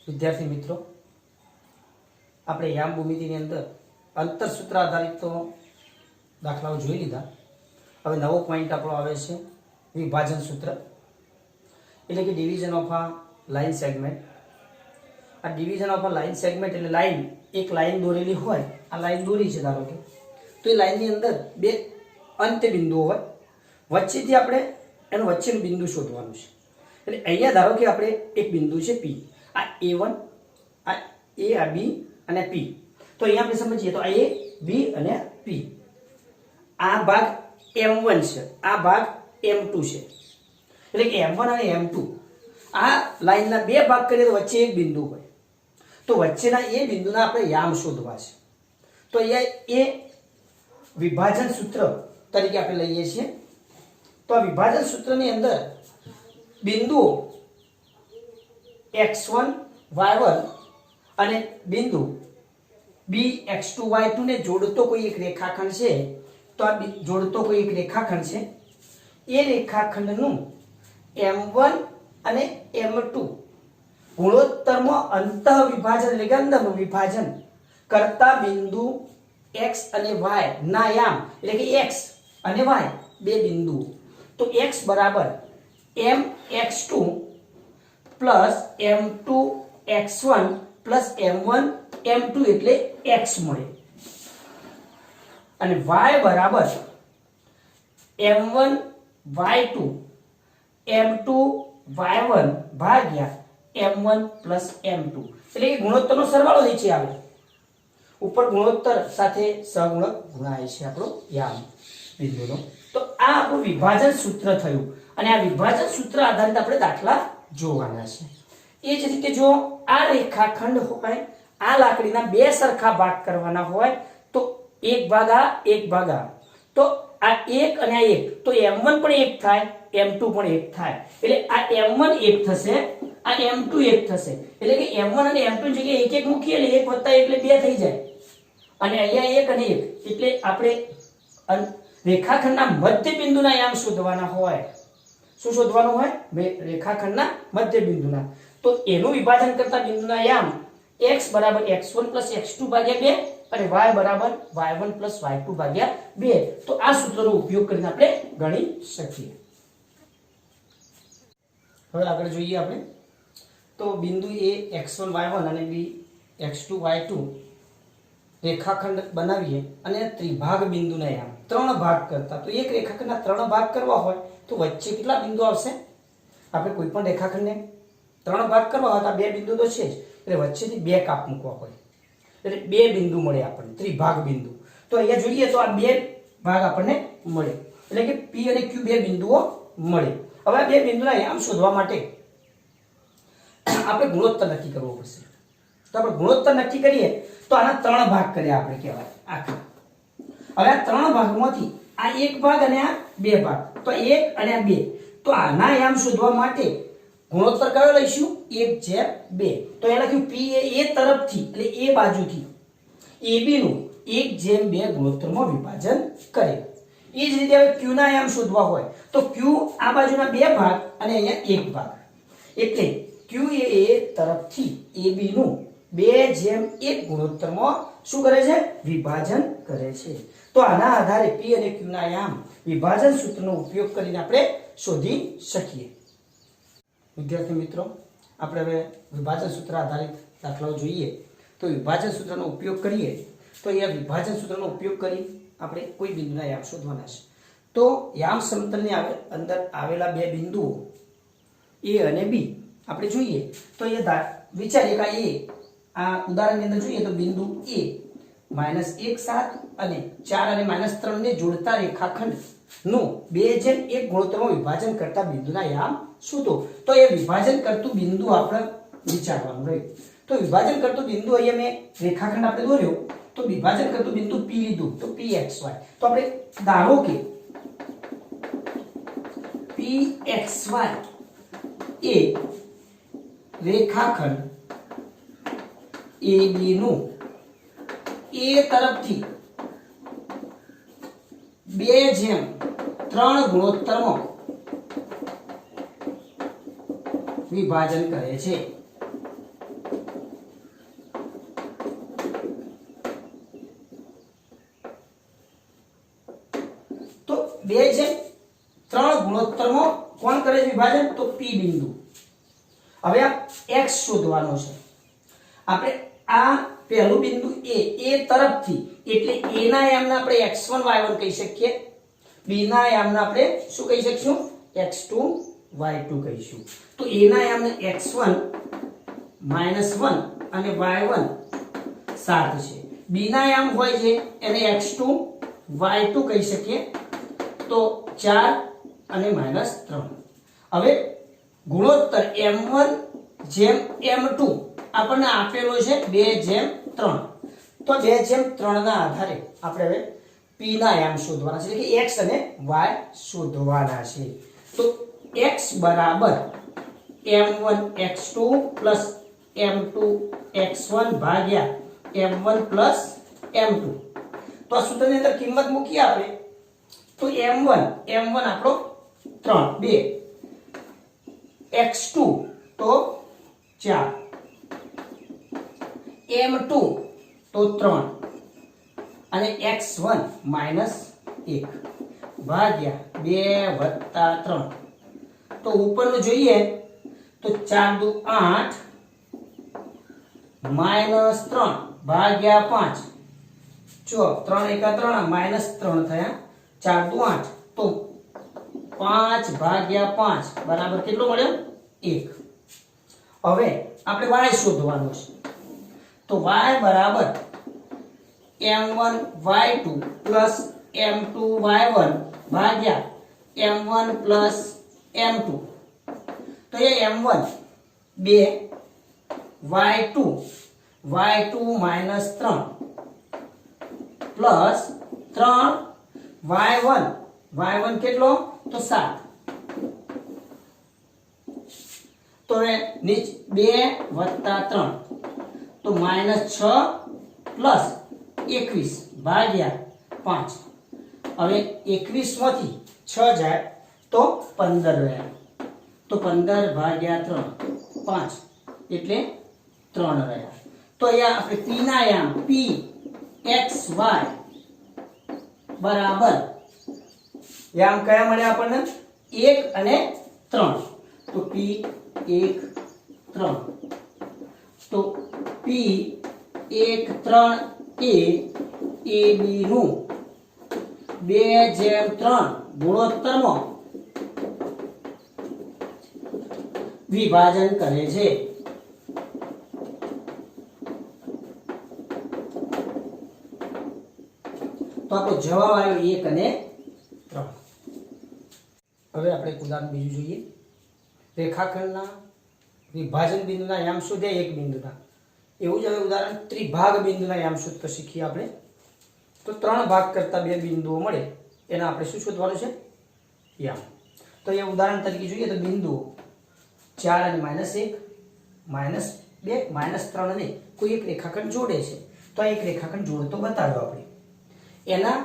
વિદ્યાર્થી મિત્રો, આપણે યામ ભૂમિતિની અંદર અંતરસૂત્ર આધારિત તો દાખલાઓ જોઈ લીધા. હવે નવો પોઈન્ટ આપણો આવે છે વિભાજન સૂત્ર, એટલે કે ડિવિઝન ઓફ આ લાઇન સેગમેન્ટ. આ ડિવિઝન ઓફ આ લાઇન સેગમેન્ટ એટલે લાઇન, એક લાઇન દોરેલી હોય, આ લાઇન દોરી છે ધારો કે, તો એ લાઇનની અંદર બે અંત્ય બિંદુઓ હોય, વચ્ચેથી આપણે એનું વચ્ચેનું બિંદુ શોધવાનું છે. એટલે અહીંયા ધારો કે આપણે એક બિંદુ છે P, આ A1, આ A, આ B અને P. તો અહીંયા આપણે સમજીએ તો આ A, B અને P. આ ભાગ M1 છે, આ ભાગ M2 છે. એટલે કે M1 અને M2 આ લાઈનના બે ભાગ કરીએ તો વચ્ચે એક બિંદુ હોય, તો વચ્ચેના એ બિંદુના આપણે યામ શોધવા છે. તો અહીંયા એ વિભાજન સૂત્ર તરીકે આપણે લઈએ છીએ. તો આ વિભાજન સૂત્રની અંદર બિંદુઓ x1 y1 અને બિંદુ b x2 y2 ને જોડતો કોઈ એક રેખાખંડ છે. તો આ જોડતો કોઈ એક રેખાખંડ છે, એ રેખાખંડનું m1 અને m2 ગુણોત્તરમાં અંતઃ વિભાજન એટલે કે અંદરનું વિભાજન કરતા બિંદુ x અને y ના યામ એટલે કે x અને y બે બિંદુઓ. તો x બરાબર mx2 plus m2 x1 plus m1 m2 એટલે x મળે, અને y બરાબર m1 y2 m2 y1 ભાગ્યા m1 પ્લસ m2. એટલે કે ગુણોત્તરનો સરવાળો નીચે આવે, ઉપર ગુણોત્તર સાથે સહગુણક ગુણાય છે આપણો યામ બિંદુનો. તો આ આપણું વિભાજન સૂત્ર થયું, અને આ વિભાજન સૂત્ર આધારિત આપણે દાખલા જોવાના છે. એ જ રીતે જો આ રેખાખંડ હોય, આ લાકડીના બે સરખા ભાગ કરવાના હોય, તો એક ભાગ આ એક ભાગ આ, તો આ એક અને આ એક, તો m1 પણ એક થાય, m2 પણ એક થાય. એટલે આ m1 એક થશે, આ m2 એક થશે. એટલે કે m1 અને m2 ની જગ્યાએ એક એક મૂકીએ એટલે 1 + 1 એટલે 2 થઈ જાય, અને અહીંયા 1 અને 1 એટલે આપણે રેખાખંડના મધ્ય બિંદુના યામ શોધવાના હોય. શું શોધવાનું હોય? રેખાખંડના મધ્ય બિંદુના. તો એનું વિભાજન કરતા બિંદુના યામ x બરાબર x1 + x2 ભાગ્યા 2 અને y બરાબર y1 + y2 ભાગ્યા 2. તો આ સૂત્રનો ઉપયોગ કરીને આપણે ગણી શકીએ. હવે આગળ જોઈએ આપણે. તો બિંદુ A x1 y1 અને B x2 y2 રેખાખંડ બનાવીએ અને ત્રિભાગ બિંદુના યામ ત્રણ ભાગ કરતા. તો એક રેખાખંડના ત્રણ ભાગ કરવા હોય તો વચ્ચે કેટલા બિંદુ આવશે? આપણે કોઈ પણ રેખાખંડને ત્રણ ભાગ કરવા હોય તો બે બિંદુ તો છે જ, એટલે વચ્ચેથી બે કાપ મૂકવા પડે, એટલે બે બિંદુ મળે આપણને, ત્રિભાગ બિંદુ. તો અહીંયા જોઈએ તો આ બે ભાગ આપણને મળે, એટલે કે P અને Q બે બિંદુઓ મળે. હવે આ બે બિંદુના યામ શોધવા માટે આપણે ગુણોત્તર નક્કી કરવો પડશે. તો આપણે ગુણોત્તર નક્કી કરીએ તો આના ત્રણ ભાગ કર્યા આપણે કહેવાય આખા. હવે આ ત્રણ ભાગમાંથી આ એક ભાગ અને આ બે ભાગ, તો 1 અને આ 2. તો આના યામ શોધવા માટે ગુણોત્તર કયો લઈશું? 1/2. તો એ લખ્યું P એ તરફથી એટલે એ બાજુથી AB નું 1/2 ગુણોત્તરમાં વિભાજન કરે. એ જ રીતે હવે Q ના યામ શોધવા હોય તો Q આ બાજુના બે ભાગ અને અહીંયા એક ભાગ, એટલે Q એ તરફથી AB નું 2/1 ગુણોત્તરમાં શું કરે છે? વિભાજન કરે છે. તો આના આધારે P અને Q ના યામ વિભાજન સૂત્રનો ઉપયોગ કરીને આપણે શોધી શકીએ. વિદ્યાર્થી મિત્રો, આપણે હવે વિભાજન સૂત્ર આધારિત દાખલાઓ જોઈએ. તો વિભાજન સૂત્રનો ઉપયોગ કરીએ તો અહીંયા વિભાજન સૂત્રનો ઉપયોગ કરી આપણે કોઈ બિંદુના યામ શોધવાના છે. તો યામ સમતલની અંદર આવેલા બે બિંદુઓ A અને B આપણે જોઈએ. તો અહીંયા વિચારીએ કે આ ઉદાહરણની અંદર જોઈએ તો બિંદુ A -1 7 અને 4 અને -3 ને જોડતા રેખાખંડ નું 2/1 ગુણોત્તરમાં વિભાજન કરતા બિંદુના યામ શોધો. તો એ વિભાજન કરતું બિંદુ આપણે વિચારવાનું રહ્યું. તો વિભાજન કરતું બિંદુ અહીંયા મેં રેખાખંડ આપણે દોર્યો, તો વિભાજન કરતું બિંદુ P લીધું, તો PXY. તો આપણે ધારો કે PXY એ રેખાખંડ AB નું A તરફથી 2/3 ગુણોત્તરમાં વિભાજન કરે છે. તો 2/3 ગુણોત્તરમાં કોણ કરે છે વિભાજન? તો P બિંદુ. હવે આ x શોધવાનો છે. આપણે આ પહેલું બિંદુ a તરફથી એટલે a ના યામને આપણે x1 y1 કહી શકીએ, b ના યામને આપણે શું કહી શકીશું? x2 y2 કહીશું. તો a ના યામને x1 -1 અને y1 7 છે. b ના યામ હોય છે એને x2 y2 કહી શકીએ, તો 4 અને -3. હવે ગુણોત્તર m1 જેમ m2 આપણને આપેલો છે 2/3. તો 2/3 ના આધારે આપણે હવે p ના યામ શોધવાના છે, એટલે કે x અને y શોધવાના છે. તો x બરાબર m1 x2 plus m2 x1 ભાગ્યા m1 plus m2. તો આ સૂત્રની અંદર કિંમત મૂકીએ આપણે, તો m1 આપણો 2, x2 તો 4, m2 તો 3 અને x1 -1 ભાગ્યા 2 + 3. તો ઉપરનું જોઈએ તો 4 દુ 8 -3 ભાગ્યા 5. જો 3 × 3 -3 થયા, 4 દુ 8 તો 5 ભાગ્યા 5 બરાબર કેટલો મળ્યો? 1. હવે આપણે y શોધવાનું છે. તો y બરાબર m1 y2 plus m2 y1 ભાગ્યા m1 plus m2. તો એ m1 2 y2 -3 plus 3 y1 કેટલો? તો 7. તો એ નીચે 2 + 3 તો -6 plus 21 ભાગ્યા 5. હવે 21 માંથી 6 જાય તો 15 રહ્યા, તો 15 ભાગ્યા 3 5 એટલે 3 રહ્યા. તો અહીંયા આપણે p ના યામ p x y બરાબર યામ કયા મળ્યા આપણને? 1 અને 3. તો p 1 3. તો p 1 3 એ ab નું 2/3 ગુણોત્તરમાં વિભાજન કરે છે. તો આપણો જવાબ આવ્યો 1 અને 3. હવે આપણે એક ઉદાહરણ બીજું જોઈએ. રેખાખંડના વિભાજન બિંદુના યામ શોધ્યા એક બિંદુના. એવું જ હવે ઉદાહરણ ત્રિભાગ બિંદુના યામ શોધતા શીખીએ આપણે. તો 3 ભાગ કરતા 2 બિંદુઓ મળે એના આપણે શું શોધવાનું છે? યામ. તો એ ઉદાહરણ તરીકે જોઈએ તો બિંદુઓ 4 અને -1 -2 -3 અને કોઈ એક રેખાખંડ જોડે છે. તો આ એક રેખાખંડ જોડતો બતાવ્યો આપણે. એના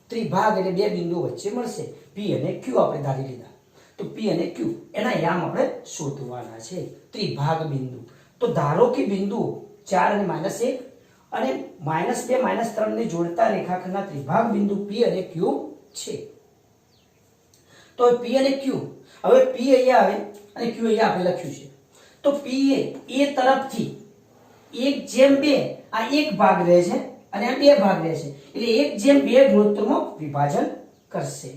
ત્રિભાગ એટલે 2 બિંદુઓ વચ્ચે મળશે. p અને q આપણે ધારી લીધા. તો p અને q એના યામ આપણે શોધવાના છે. ત્રિભાગ બિંદુ. તો ધારો કે બિંદુઓ 4 અને -1 અને -2 -3 ને જોડતા રેખાખંડના ત્રિભાગ બિંદુ p અને q છે. તો p અને q, હવે p અહીંયા આવે અને q અહીંયા આપણે લખ્યું છે. તો p એ તરફથી 1/2 આ એક ભાગ રહે છે અને આ 2 ભાગ રહે છે, એટલે 1/2 ગુણોત્તરમાં વિભાજન કરશે.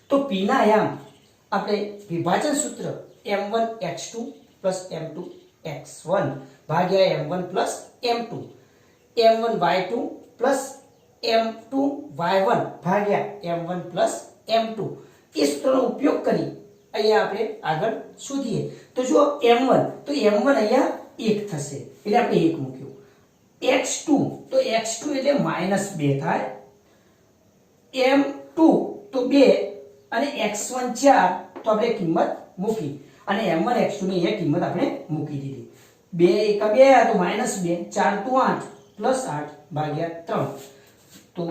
તો p ના યામ આપણે વિભાજન સૂત્ર m1 x2 plus m2 x1 ભાગ્યા m1 plus m2 m1 y2 plus m2 y1 ભાગ્યા m1 plus m2 એ સૂત્રનો ઉપયોગ કરી અહીંયા આપણે આગળ શોધીએ. તો જો m1 તો m1 અહીંયા 1 થશે એટલે આપણે 1 મૂક્યું. x2 તો x2 એટલે -2 થાય. m2 તો 2 અને x1 4 તો આપણે કિંમત મૂકી અને m1 x2 ની એ કિંમત આપણે મૂકી દીધી. 2 × 2 તો -2, 4 તો 8 + 8 ભાગ્યા 3 તો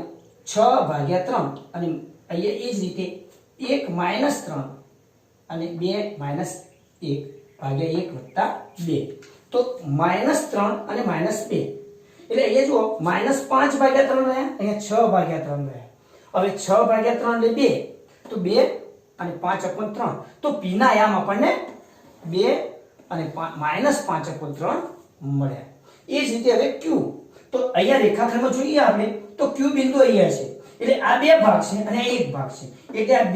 6 ભાગ્યા 3 અને અહીંયા એ જ રીતે 1 - 3 અને 2 - 1 ભાગ્યા 1 વત્તા 2 તો -3 અને -2 એટલે અહીંયા જુઓ -5 ભાગ્યા 3 રહ્યા, અહીંયા 6 ભાગ્યા 3 રહ્યા. હવે 6 ભાગ્યા 3 એટલે 2 તો 2 અને 5/3 તો p ના યામ આપણને 2 અને -5/3 મળ્યા. એ જ રીતે હવે q તો અહીંયા રેખાખંડમાં જોઈએ આપણે તો q બિંદુ અહીંયા છે એટલે આ બે ભાગ છે અને આ એક ભાગ છે એટલે આ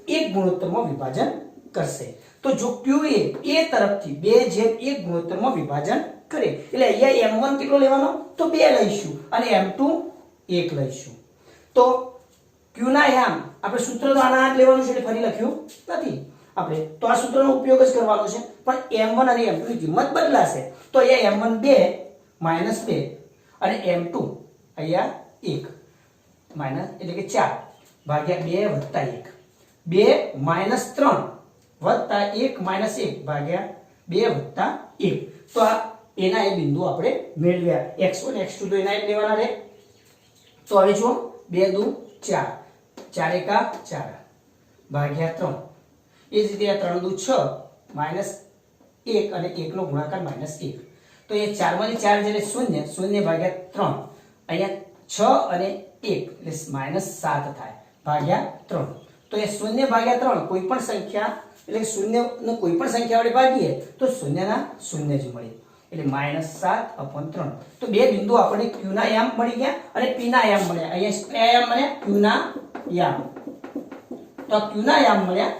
2:1 ગુણોત્તરમાં વિભાજન કરશે. તો જો q એ તરફથી 2:1 ગુણોત્તરમાં વિભાજન કરે એટલે અહીંયા m1 કેટલો લેવાનો તો 2 લઈશું અને m2 1 લઈશું. તો q ના યામ આપણે સૂત્ર તો આના જ લેવાનું છે એટલે ફરી લખ્યું નથી આપણે, તો આ સૂત્રનો ઉપયોગ જ કરવાનો છે. પણ m1 અને m2 ની કિંમત બદલાશે તો અહીંયા m1 2 -2 અને m2 અહીંયા 1 માઈનસ એટલે કે 4 ભાગ્યા 2 વત્તા 1 2 -3 વત્તા 1 -1 ભાગ્યા 2 વત્તા 1 તો આ એના એ બિંદુ આપણે મેળવ્યા. x1 x2 તો એના જ લેવાના રહે. તો હવે જો 2 દુ 4 4 એકા 4 ભાગ્યા 3 એ જ રીતે 3 દુ 6 -1 અને 1 નો ગુણાકાર -1 તો એ 4 માંથી 4 એટલે 0 0 ભાગ્યા 3 અહીંયા 6 અને 1 એટલે -7 થાય ભાગ્યા 3 તો એ 0 ભાગ્યા 3 કોઈ પણ સંખ્યા એટલે 0 ને કોઈ પણ સંખ્યા વડે ભાગીએ તો 0 ના 0 જ મળે એટલે -7/3 તો બે બિંદુ આપણને q ના યામ મળી ગયા અને p ના યામ મળ્યા. અહીંયા કયા યામ મળ્યા q ના યામ તો q ના યામ મળ્યા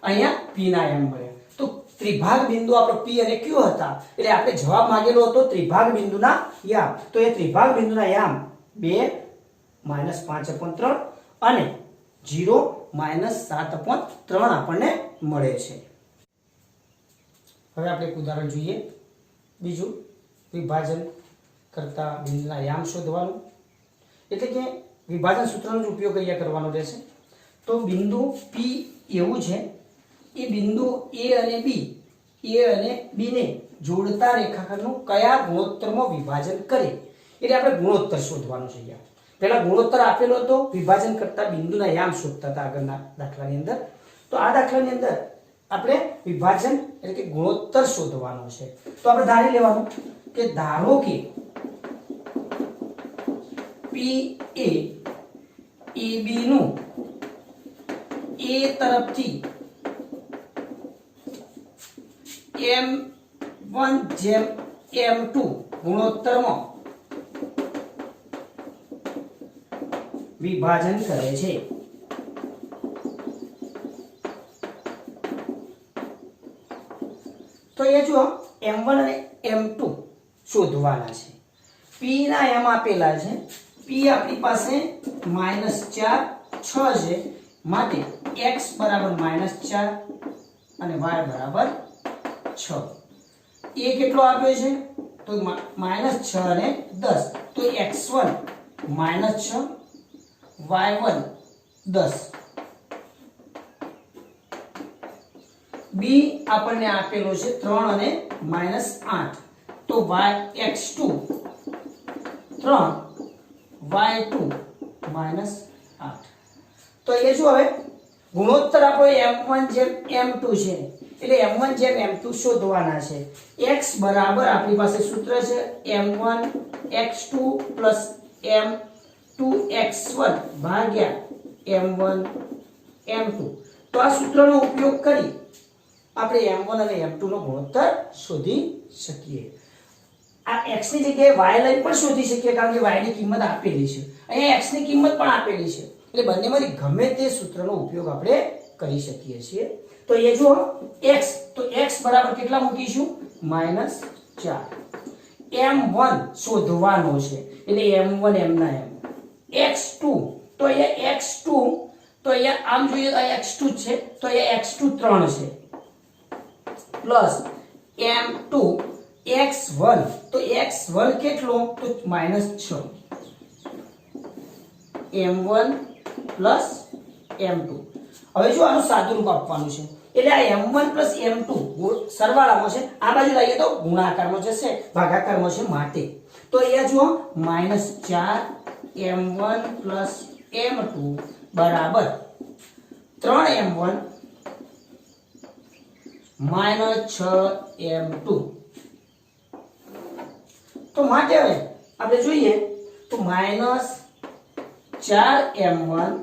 અહીંયા p ના યામ મળ્યા. તો ત્રિભાગ બિંદુ આપણો p અને q હતા એટલે આપણે જવાબ માંગેલો હતો ત્રિભાગ બિંદુના યામ. તો એ ત્રિભાગ બિંદુના યામ 2 -5/3 અને 0 -7/3 આપણને મળે છે. હવે આપણે એક ઉદાહરણ જોઈએ. બીજું વિભાજન કરતા બિંદુના યામ શોધવાનું એટલે કે વિભાજન સૂત્રનો જ ઉપયોગ અહીંયા કરવાનો રહેશે. તો બિંદુ p એવું છે એ બિંદુ a અને b ને જોડતા રેખાખંડનું કયા ગુણોત્તરમાં વિભાજન કરે એટલે આપણે ગુણોત્તર શોધવાનું છે. અહીંયા પહેલા ગુણોત્તર આપેલો હતો, વિભાજન કરતા બિંદુના યામ શોધતા હતા આગળના દાખલાની અંદર. તો આ દાખલાની અંદર આપણે વિભાજન એટલે કે ગુણોત્તર શોધવાનો છે. તો આપણે ધારી લેવાનું કે ધારો કે p એ ab નું a તરફથી m1/m2 ગુણોત્તરમાં વિભાજન કરે છે. તો એ જો m1 અને m2 શોધવાના છે. p ના m આપેલા છે. p આપણી પાસે -4 6 છે માટે x બરાબર -4 અને y બરાબર 6. એ કેટલો આપ્યો છે તો -6 અને 10 તો x1 -6 y1 10. b આપણને આપેલો છે 3 અને -8 તો x2 3 y2 -8. તો એ જો હવે ગુણોત્તર આપણો m1/m2 છે એટલે m1/m2 શોધવાના છે. x બરાબર આપણી પાસે સૂત્ર છે m1 x2 m2 x1 ભાગ્યા m1 m2. તો આ સૂત્રનો ઉપયોગ કરી આપણે m1 અને m2 નો ગુણોત્તર શોધી શકીએ. આ x ની જગ્યાએ y લઈને પણ શોધી શકીએ કારણ કે y ની કિંમત આપેલી છે, અહીંયા x ની કિંમત પણ આપેલી છે એટલે બંનેમાંથી ગમે તે સૂત્રનો ઉપયોગ આપણે કરી શકીએ છીએ. તો એ જો x તો x બરાબર કેટલા મૂકીશું -4. m1 શોધવાનો છે એટલે m1 m ના m. x2 તો અહીંયા x2 તો અહીંયા આમ જોઈએ તો આ x2 છે તો અહીંયા x2 3 છે પ્લસ m2 x1 તો x1 કેટલો તો -6 m1 પ્લસ m2. હવે જો આનું સાદું રૂપ આપવાનું છે એટલે આ m1 પ્લસ m2 સરવાળામાં છે, આ બાજુ લાવીએ તો ગુણાકારમાં જશે, ભાગાકારમાં છે માટે. તો અહીંયા જુઓ -4 m1 પ્લસ m2 બરાબર 3m1 -6m2 તો માટે હવે આપણે જોઈએ તો -4m1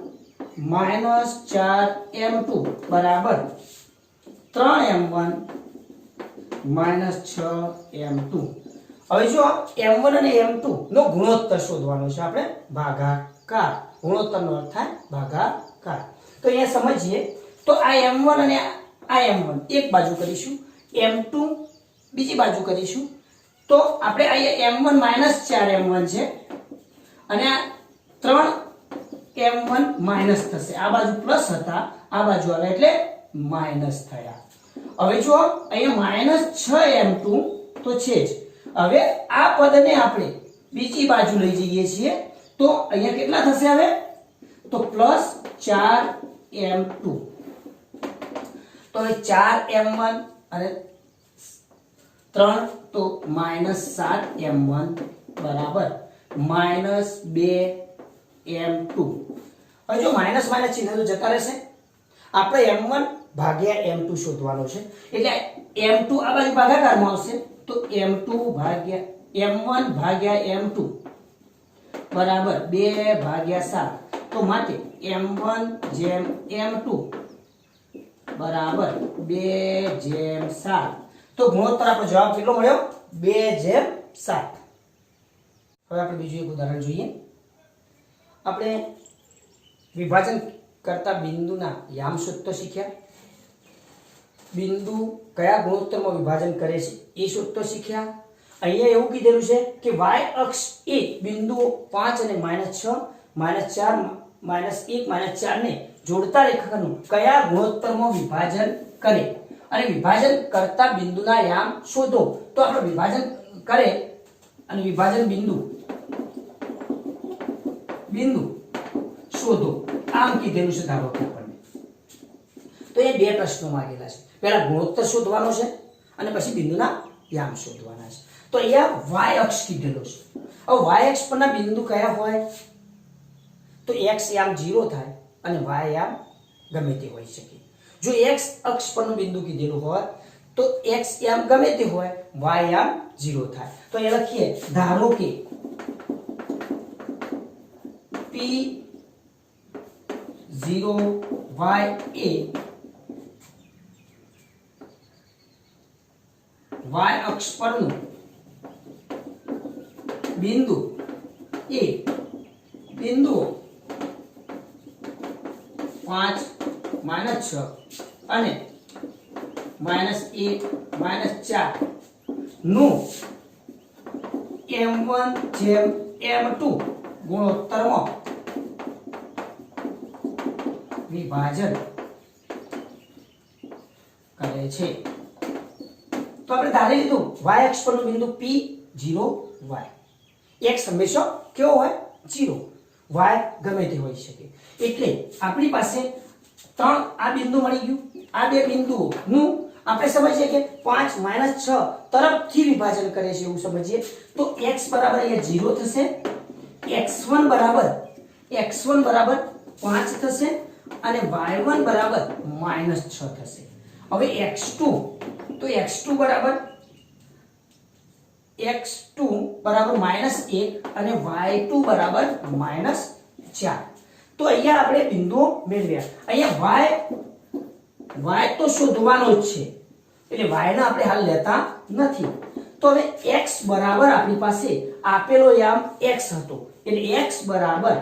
-4m2 બરાબર 3m1 -6m2 હવે જો m1 અને m2 નો ગુણોત્તર શોધવાનો છે આપણે ભાગાકાર ગુણોત્તરનો અર્થ થાય ભાગાકાર તો અહીંયા સમજીએ તો આ m1 અને આ m1 એક બાજુ કરીશું m2 બીજી બાજુ કરીશું તો આપણે અહીંયા m1 -4m1 છે અને આ 3m1 માઈનસ થશે આ બાજુ પ્લસ હતા આ બાજુ આવે એટલે માઈનસ થયા હવે જો અહીંયા -6m2 તો છે જ હવે આ પદને આપણે બીજી બાજુ લઈ જઈએ છીએ તો અહીંયા કેટલા થશે હવે તો +4m2 તો હવે 4m1 અને 3 તો -7m1 બરાબર -2m2 હવે જો માઈનસ માઈનસ ચિહ્ન તો જતા રહેશે આપણે m1 ભાગ્યા m2 શોધવાનો છે એટલે m2 આ બાજુ ભાગાકારમાં આવશે તો m1 ભાગ્યા m2 બરાબર 2/7 તો માટે m1 જેમ m2 બરાબર 2/7 તો ગુણોત્તર આપણો જવાબ કેટલો મળ્યો 2/7 હવે આપણે બીજું એક ઉદાહરણ જોઈએ આપણે વિભાજન કરતા બિંદુના યામ સૂત્ર શીખ્યા બિંદુ કયા ગુણોત્તરમાં વિભાજન કરે છે એ સૂત્ર શીખ્યા અહીંયા એવું કીધેલું છે કે y અક્ષ એ બિંદુઓ 5 અને -6 -4 -1 -4 ને જોડતા રેખાખંડનું કયા ગુણોત્તરમાં વિભાજન કરે અને વિભાજન કરતા બિંદુના યામ શોધો તો આપણે વિભાજન કરે અને વિભાજન બિંદુ શોધો આમ કીધેલું છે ધારો કે આપણને તો એ બે પ્રશ્નો માંગેલા છે પહેલા ગુણોત્તર શોધવાનો છે અને પછી બિંદુના યામ શોધવાના છે તો અહીંયા y અક્ષ કીધેલો છે હવે y અક્ષ પરના બિંદુ કયા હોય તો x યામ 0 થાય અને y યામ ગમે તે હોઈ શકે જો x અક્ષ પરનું બિંદુ કીધેલું હોય તો x યામ ગમે તે હોય y યામ 0 થાય તો એ લખીએ ધારો કે P0 y a y અક્ષ પરનું બિંદુ એ બિંદુઓ 5 -6 અને -1 -4 નું m1 જેમ m2 ગુણોત્તરમાં વિભાજન કરે છે તો આપણે ધારી લીધું y અક્ષ પરનું બિંદુ P0 y x હંમેશા કેવો હોય 0 y ગમે તે હોઈ શકે એટલે આપણી પાસે ત્રણ આ બિંદુ મળી ગયું આ બે બિંદુઓનું આપણે સમજીએ કે 5 -6 તરફથી વિભાજન કરે છે એવું સમજીએ તો x બરાબર અહીંયા 0 થશે x1 બરાબર 5 થશે અને y1 બરાબર -6 થશે હવે x2 તો x2 બરાબર -1 અને y2 બરાબર -4 તો અહીંયા આપણે બિંદુઓ મેળવ્યા અહીંયા y તો શોધવાનો જ છે એટલે y ને આપણે હાલ લેતા નથી તો હવે x બરાબર આપણી પાસે આપેલો યામ x હતો એટલે x બરાબર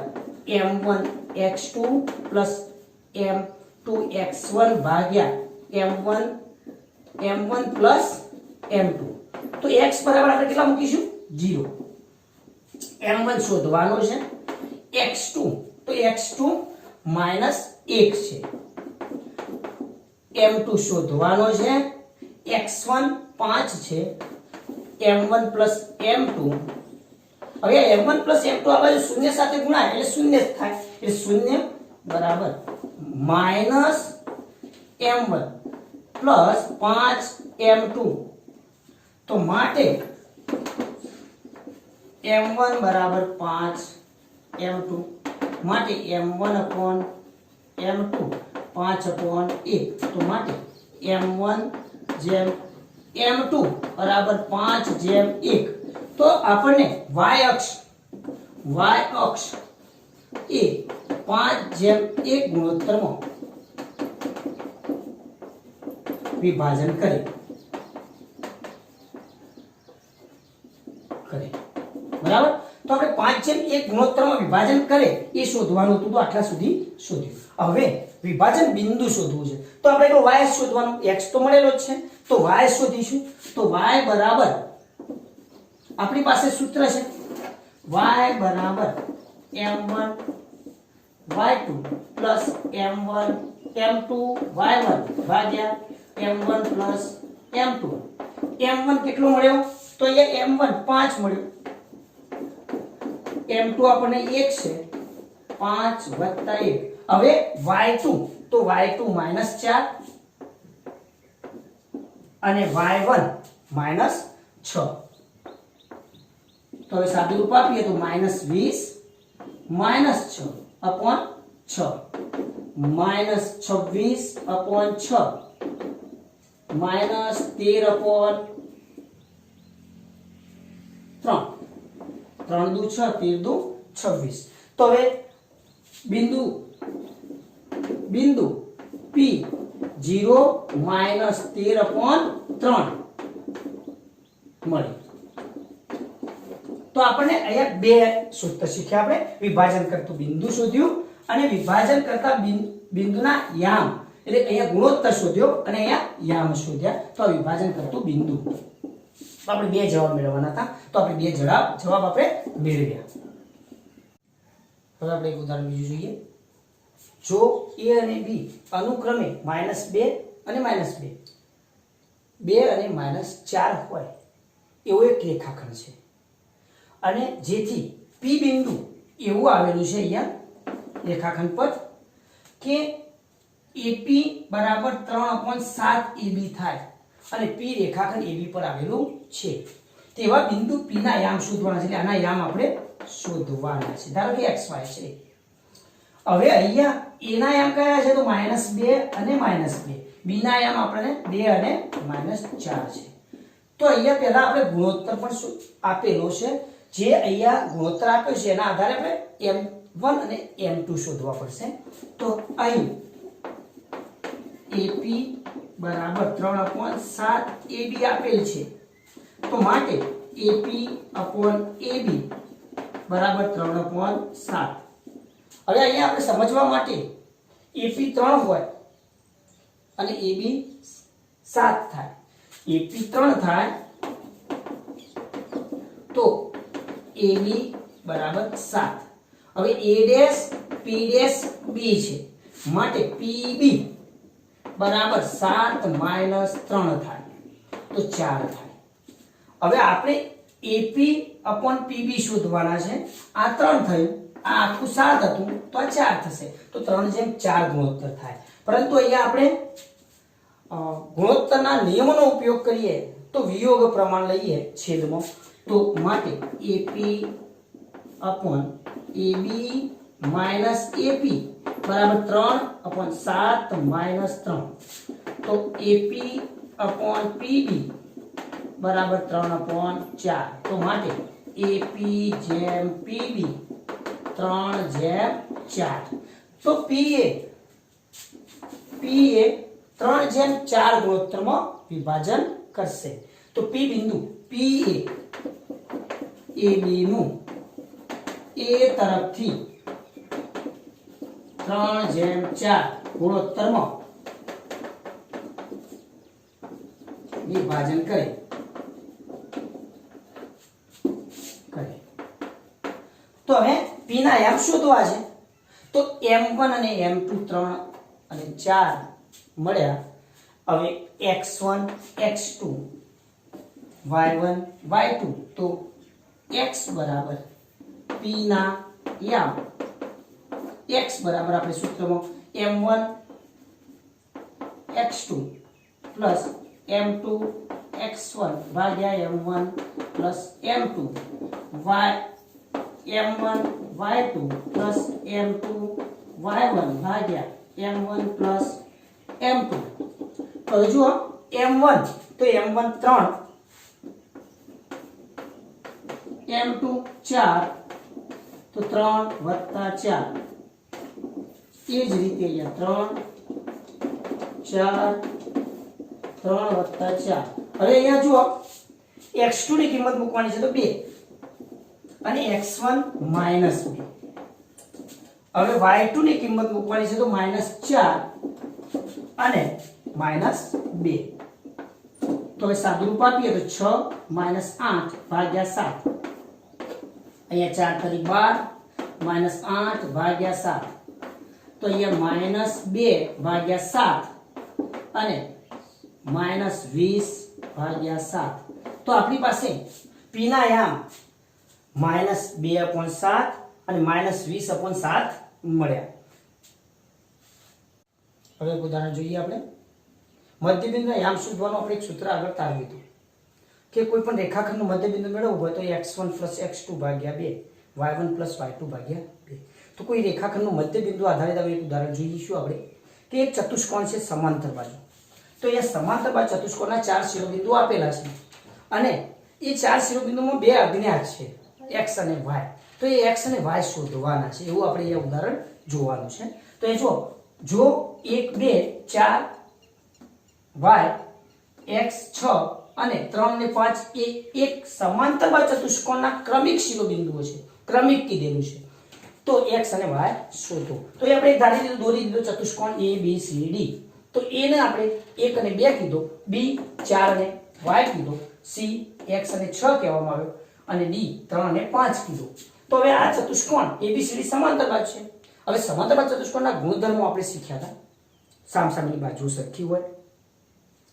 m1 x2 m2 x1 ભાગ્યા m1 પ્લસ m2 તો x બરાબર આપણે કેટલા મૂકીશું 0 m1 શોધવાનો છે x2 તો x2 -1 છે m2 શોધવાનો છે x1 5 છે m1 પ્લસ m2 હવે m1 પ્લસ m2 આ બાજુ શૂન્ય સાથે ગુણાય એટલે શૂન્ય જ થાય એટલે શૂન્ય બરાબર -m1 પ્લસ 5m2 તો માટે m1 બરાબર 5m2 માટે m1 upon m2 5 upon 1 તો માટે m1 જેમ m2 બરાબર 5 જેમ 1 તો આપણને y અક્ષ એ 5 જેમ 1 ગુણોત્તરમાં વિભાજન કરે બરાબર। તો આપણે 5 જેમ 1 ગુણોત્તરમાં વિભાજન કરે એ શોધવાનું હતું, તો આટલા સુધી શોધ્યું। હવે વિભાજન બિંદુ શોધવું છે તો આપણે એનો y શોધવાનું, x તો મળેલો જ છે તો y શોધીશું। તો y બરાબર આપણી પાસે સૂત્ર છે y બરાબર m1 y2 plus m1 m2 y1 ભાગ્યા m1 પ્લસ m2। m1 કેટલો મળ્યો તો અહીંયા m1 5 મળ્યો, m2 આપણને 1 છે 5 વત્તા 1। હવે y2 તો y2 -4 અને y1 -6। તો હવે સાદું રૂપ આપીએ તો -20 -6 upon 6 -26 upon 6 -13 upon 3 3 દુ 6 13 દુ 26। તો હવે બિંદુ P 0 -13 upon 3 મળે। તો આપણને અહીંયા બે સૂત્ર શીખ્યા, આપણે વિભાજન કરતું બિંદુ શોધ્યું અને વિભાજન કરતા બિંદુના યામ એટલે અહીંયા ગુણોત્તર શોધ્યો અને અહીંયા યામ શોધ્યા। તો આ વિભાજન કરતું બિંદુ, તો આપણે બે જવાબ મેળવવાના હતા, તો આપણે બે જવાબ આપણે મેળવ્યા। હવે આપણે એક ઉદાહરણ બીજું જોઈએ। જો a અને b અનુક્રમે -2 અને -2 2 અને -4 હોય એવો એક રેખાખંડ છે અને જેથી p બિંદુ એવું આવેલું છે અહીંયા રેખાખંડ પર કે AP બરાબર 3/7 AB થાય અને p રેખાખંડ AB પર આવેલું છે તેવા બિંદુ p ના યામ શોધવાના છે। એટલે આના યામ આપણે શોધવાના છે। ધારો કે xy છે। હવે અહીંયા a ના યામ કયા છે તો -2 અને -2, b ના યામ આપણે 2 અને -4 છે। તો અહીંયા પહેલા આપણે ગુણોત્તર પણ આપેલો છે, જે અહીંયા ગુણોત્તર આપ્યો છે એના આધારે આપણે m1 અને m2 શોધવા પડશે। તો અહીં AP બરાબર 3/7 AB આપેલ છે, તો માટે AP upon AB બરાબર 3/7। હવે અહીંયા આપણે સમજવા માટે AP 3 હોય અને AB 7 થાય, AP 3 થાય તો AB બરાબર 7। હવે A' P' B છે માટે PB બરાબર 7 - 3 થાય તો 4 થાય। હવે આપણે AP upon PB શોધવાના છે। આ 3 થયું, આ આખું 7 હતું તો આ 4 થશે, તો 3/4 ગુણોત્તર થાય। પરંતુ અહીંયા આપણે ગુણોત્તરના નિયમોનો ઉપયોગ કરીએ તો વિયોગ પ્રમાણ લઈએ છેદમાં, તો માટે AP upon AB minus AP બરાબર 3/7 -3, તો AP upon PB બરાબર 3/4। તો માટે AP જેમ PB 3/4। તો P એ 3/4 ગુણોત્તરમાં વિભાજન કરશે। તો P બિંદુ P એ AB નું A તરફથી 3/4 ગુણોત્તરમાં વિભાજન કરે। તો હવે P ના યામ શોધવા છે, તો m1 અને m2 3 અને 4 મળ્યા। હવે x1 x2 y1 y2, તો x બરાબર P ના યામ, x બરાબર આપણે સૂત્રમાં m1 x2 plus m2 x1 ભાગ્યા m1 plus m2 m1 y2 plus m2 y1 ભાગ્યા m1 પ્લસ m2। તો જુઓ m1 તો m1 3 m2 4 તો 3 + 4 એ જ રીતે અહીંયા 3 4 3 + 4 હવે અહીંયા જુઓ x2 ની કિંમત મૂકવાની છે તો 2 અને x1 -2 હવે y2 ની કિંમત મૂકવાની છે તો -4 અને -2 તો હવે સાદુરૂપ આપીએ તો 6 - 8 ભાગ્યા 7 અહીંયા 4 તરી 12 -8 ભાગ્યા 7 તો અહીંયા -2 ભાગ્યા 7 અને -20 ભાગ્યા 7 તો આપણી પાસે p ના યામ -2/7 અને -20/7 મળ્યા. હવે એક ઉદાહરણ જોઈએ આપણે. મધ્યબિંદુના યામ શોધવાનું આપણે એક સૂત્ર આગળ તારવ્યું હતું કે કોઈ પણ રેખાખંડનું મધ્યબિંદુ મેળવવું હોય તો x1 + x2 ભાગ્યા 2 y1 + y2 ભાગ્યા 2. તો કોઈ રેખાખંડનું મધ્યબિંદુ આધારિત આપણે એક ઉદાહરણ જોઈશું આપણે કે એક ચતુષ્કોણ છે સમાંતર બાજુ. તો અહીંયા સમાંતર બાજુ ચતુષ્કોણના 4 શિરોબિંદુ આપેલા છે અને એ 4 શિરોબિંદુમાં બે અજ્ઞાત છે x અને y. તો એ x અને y શોધવાના છે એવું આપણે અહીંયા ઉદાહરણ જોવાનું છે. તો એ જો 1 2 4 y x 6 અને 3 ને 5 એ એક સમાંતર બાજુ ચતુષ્કોણના ક્રમિક શિરોબિંદુઓ છે, ક્રમિક કીધેલું છે. તો x અને y શોધો. તો એ આપણે ધારી લીધું, દોરી દીધો ચતુષ્કોણ a b c d. તો a ને આપણે 1 અને 2 કીધો, b 4 અને y કીધો, c x અને 6 કહેવામાં આવ્યો અને d 3 અને 5 કીધો. તો હવે આ ચતુષ્કોણ ABCD સમાંતર બાજુ છે. હવે સમાંતર બાજુ ચતુષ્કોણના ગુણધર્મો આપણે શીખ્યા હતા. સામસામેની બાજુ સરખી હોય,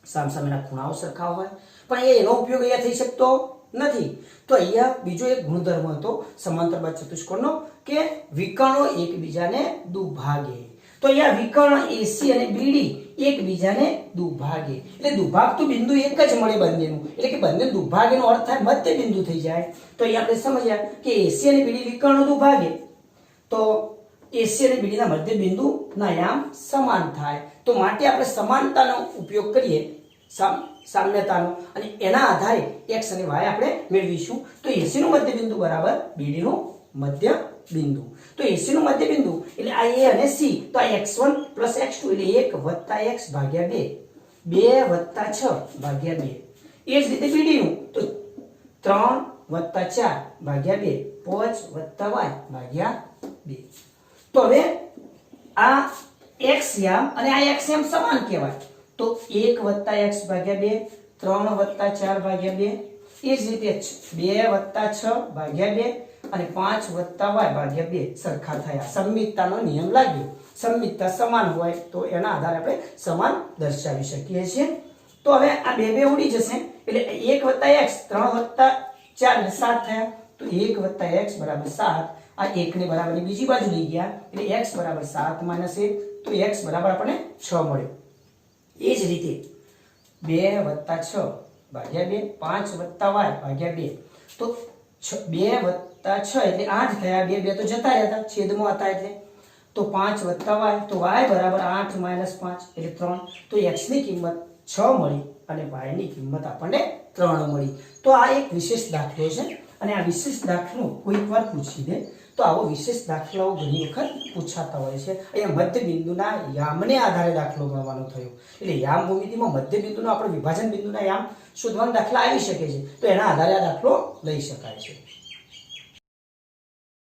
સામસામેના ખૂણાઓ સરખા હોય, પણ એનો ઉપયોગ અહીંયા થઈ શકતો નથી. તો અહીંયા બીજો એક ગુણધર્મ હતો સમાંતર બાજુ ચતુષ્કોણનો કે વિકર્ણો એકબીજાને દુભાગે. તો અહીંયા વિકર્ણ AC અને BD એકબીજાને દુભાગે. એટલે દુભાગતું બિંદુ એક જ મળે બંનેનું, એટલે કે બંને દુભાગેનો અર્થ થાય મધ્ય બિંદુ થઈ જાય. તો અહીંયા આપણે સમજ્યા કે AC અને BD વિકર્ણો દુભાગે તો AC અને BD ના મધ્ય બિંદુના યામ સમાન થાય. તો માટે આપણે સમાનતાનો ઉપયોગ કરીએ, સામ્યતાનો, અને એના આધારે x અને y આપણે મેળવીશું. તો AC નું મધ્ય બિંદુ બરાબર BD નું મધ્ય બિંદુ. તો AC નું મધ્ય બિંદુ એટલે આ A અને C, તો આ x1 + x2 એટલે 1 + x ભાગ્યા 2, 2 + 6 ભાગ્યા 2. એ જ રીતે BD નું તો 3 + 4 ભાગ્યા 2, 5 + y ભાગ્યા 2. તો હવે આ x યામ અને આ x યામ સમાન કહેવાય. તો 1 + x ભાગ્યા 2, 3 + 4 ભાગ્યા 2, એ જ રીતે 2 + 6 ભાગ્યા 2 અને 5 + y ભાગ્યા 2 સરખા થયા. સમમિતતાનો નિયમ લાગ્યો. સમમિતતા સમાન હોય તો એના આધારે આપણે સમાન દર્શાવી શકીએ છીએ. તો હવે આ બે બે ઉડી જશે એટલે 1 + x 3 + 4 એટલે 7 થયા. તો 1 + x = 7. આ 1 ને બરાબરની બીજી બાજુ લઈ ગયા એટલે x = 7 - 1, તો x બરાબર આપણને 6 મળ્યો. એ જ રીતે 2 + 6 ભાગ્યા 2, 5 + y ભાગ્યા 2. તો 2 + 6 એટલે 8 થયા. 2 2 તો જતા રહ્યા હતા, છેદમાં હતા એટલે. તો 5 + y, તો y બરાબર 8 - 5 એટલે 3. તો x ની કિંમત 6 મળી અને y ની કિંમત આપણને 3 મળી. તો આ એક વિશેષ દાખલો છે અને આ વિશેષ દાખલો કોઈક વાર પૂછી દે. તો આવો વિશેષ દાખલાઓ ઘણી વખત પૂછાતા હોય છે. અહીંયા મધ્ય બિંદુના યામને આધારે દાખલો ગણવાનો થયો. એટલે યામ ભૂમિતિમાં મધ્ય બિંદુનો આપણે વિભાજન બિંદુના યામ શોધવાનો દાખલા આવી શકે છે. તો એના આધારે આ દાખલો લઈ શકાય છે.